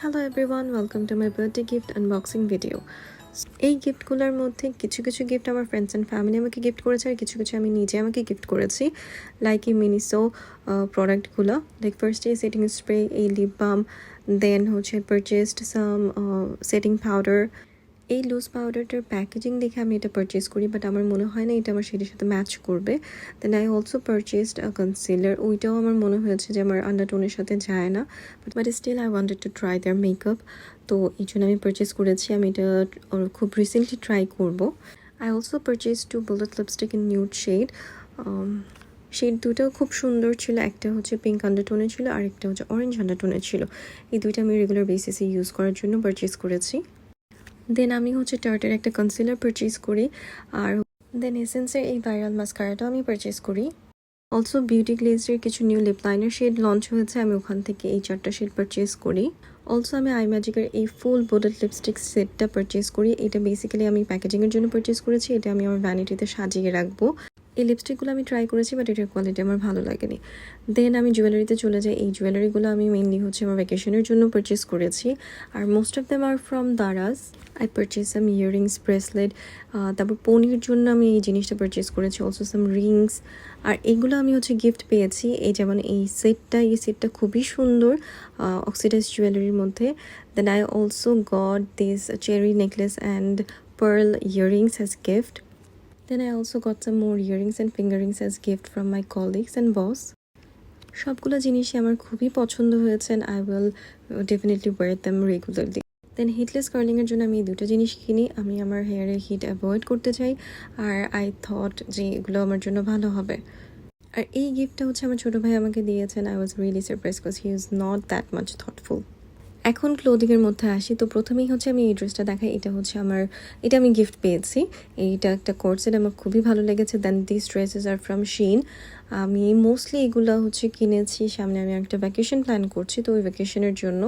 Hello everyone, welcome to my birthday gift unboxing video. এই গিফটগুলোর মধ্যে কিছু কিছু গিফট আমার ফ্রেন্ডস অ্যান্ড ফ্যামিলি আমাকে গিফট করেছে, আর কিছু কিছু আমি নিজে আমাকে গিফট করেছি, লাইক এই মিনিসো প্রোডাক্টগুলো। লাইক ফার্স্ট এই সেটিং স্প্রে, এই লিপ বাম, দেন হচ্ছে পারচেসড সাম সেটিং পাউডার। এই লুজ পাউডারটার প্যাকেজিং দেখে আমি এটা পারচেস করি, বাট আমার মনে হয় না এটা আমার শেডের সাথে ম্যাচ করবে। Then I also purchased concealer, ওইটাও আমার মনে হয়েছে যে আমার আন্ডারটোনের সাথে যায় না, but still I wanted to try their makeup, তো এই জন্য আমি পারচেস করেছি। আমি এটা খুব রিসেন্টলি ট্রাই করব। I also purchase two bullet lipstick in nude shade. Shade দুটো খুব সুন্দর ছিল, একটা হচ্ছে পিঙ্ক আন্ডারটোনের ছিল আর একটা হচ্ছে অরেঞ্জ আন্ডারটোনের ছিল। এই দুইটা আমি রেগুলার বেসিসে ইউজ করার জন্য পারচেস করেছি। দেন আমি হচ্ছে টার্টের একটা কনসিলার পারচেস করি, আর দেন এসেন্সের এই ভাইরাল মাস্কারাটাও আমি পারচেস করি। অলসো বিউটি গ্লেজের কিছু new lip liner shade launch হয়েছে, আমি ওখান থেকে এই 4টা শেড পারচেস করি। অলসো আমি আই ম্যাজিকের এই ফুল বোডেড লিপস্টিক সেটটা পারচেস করি। এটা বেসিক্যালি আমি প্যাকেজিংয়ের জন্য পারচেস করেছি, এটা আমি আমার ভ্যানিটিতে সাজিয়ে রাখবো। এই লিপস্টিকগুলো আমি ট্রাই করেছি, বাট এটার কোয়ালিটি আমার ভালো লাগেনি। দেন আমি জুয়েলারিতে চলে যাই। এই জুয়েলারিগুলো আমি মেনলি হচ্ছে আমার ভ্যাকেশনের জন্য পারচেস করেছি, আর most of them are from Daraz. I purchase some earrings, bracelet, তারপর পনির জন্য আমি এই জিনিসটা পারচেস করেছি, অলসো সাম রিংস। আর এগুলো আমি হচ্ছে গিফট পেয়েছি, এই যেমন এই সেটটা খুবই সুন্দর অক্সিডাইজ জুয়েলারির মধ্যে। Then I also got this cherry necklace and pearl earrings as gift. Then I also got some more earrings and finger rings as gift from my colleagues and boss. সবগুলো জিনিসই আমার খুবই পছন্দ হয়েছে, and I will definitely wear them regularly. দেন হিটলেস কার্লিংয়ের জন্য আমি এই দুটো জিনিস কিনি। আমি আমার হেয়ারের হিট অ্যাভয়েড করতে চাই, আর আই থট যে এগুলো আমার জন্য ভালো হবে। আর এই গিফটটা হচ্ছে আমার ছোটো ভাই আমাকে দিয়েছেন। I was really surprise because he is not that much thoughtful. এখন ক্লোদিংয়ের মধ্যে আসি, তো প্রথমেই হচ্ছে আমি এই ড্রেসটা দেখাই। এটা আমি গিফট পেয়েছি। এইটা একটা কোর্সেট, আমার খুবই ভালো লেগেছে। দেন দিস ড্রেসেস আর ফ্রম শিন। আমি মোস্টলি এগুলো হচ্ছে কিনেছি, সামনে আমি একটা ভ্যাকেশন প্ল্যান করছি, তো ওই ভ্যাকেশনের জন্য।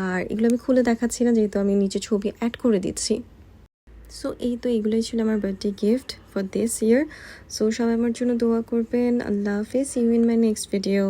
আর এগুলো আমি খুলে দেখাচ্ছি না, যেহেতু আমি নিচে ছবি অ্যাড করে দিচ্ছি। সো এগুলোই ছিল আমার birthday gift for this year. So সবাই আমার জন্য দোয়া করবেন। আল্লাহ হাফেজ, see you in my next video.